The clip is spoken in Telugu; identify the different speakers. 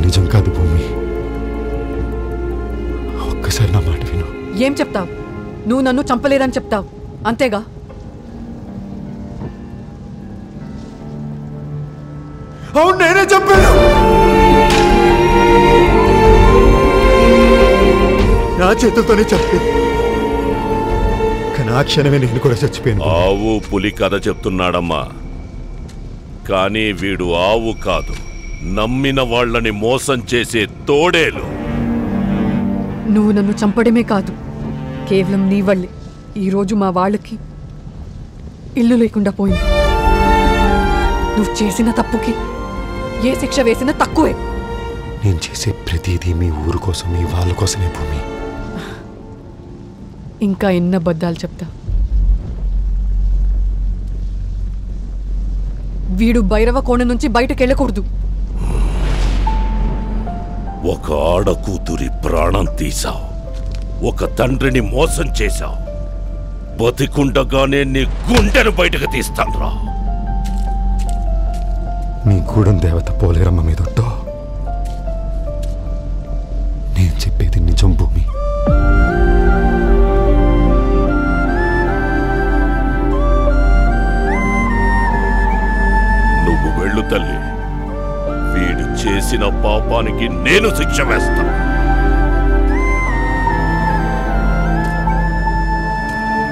Speaker 1: నిజం కాదు భూమి. ఒక్కసారి నా మాట విను.
Speaker 2: ఏం చెప్తావు? నువ్వు నన్ను చంపలేదని చెప్తావు అంతేగా?
Speaker 1: అవును, నేనే చెప్పాను. నా చేతులతోనే చెప్పాను. కానీ ఆ క్షణమే నేను కూడా చచ్చిపోయాను.
Speaker 3: ఆవు పులి కథ చెప్తున్నాడమ్మా, కానీ వీడు ఆవు కాదు, నమ్మిన వాళ్ళని మోసం చేసే తోడేలు.
Speaker 2: నువ్వు నన్ను చంపడమే కాదు, కేవలం నీ వల్లే ఈరోజు మా వాళ్ళకి ఇల్లు లేకుండా పోయింది. నువ్వు చేసిన తప్పుకి ఏ శిక్ష వేసినా తక్కువే.
Speaker 1: నేను చేసే ప్రతిదీ మీ ఊరు కోసం, మీ వాళ్ళ కోసమే భూమి.
Speaker 2: ఇంకా ఎన్ని అబద్ధాలు చెప్తా? వీడు భైరవ కోణ నుంచి బయటకు వెళ్ళకూడదు.
Speaker 3: ఒక ఆడకూతురి ప్రాణం తీశావు, ఒక తండ్రిని మోసం చేశావు. బతికుండగానే నీ గుండెను బయటకు తీస్తానురా.
Speaker 1: మీ గూడెం దేవత పోలేరమ్మ మీదొట్టో. నేను చెప్పేది నిజం భూమి.
Speaker 3: నువ్వు వెళ్ళు తల్లి, వీడు చేసిన పాపానికి నేను శిక్ష వేస్తా.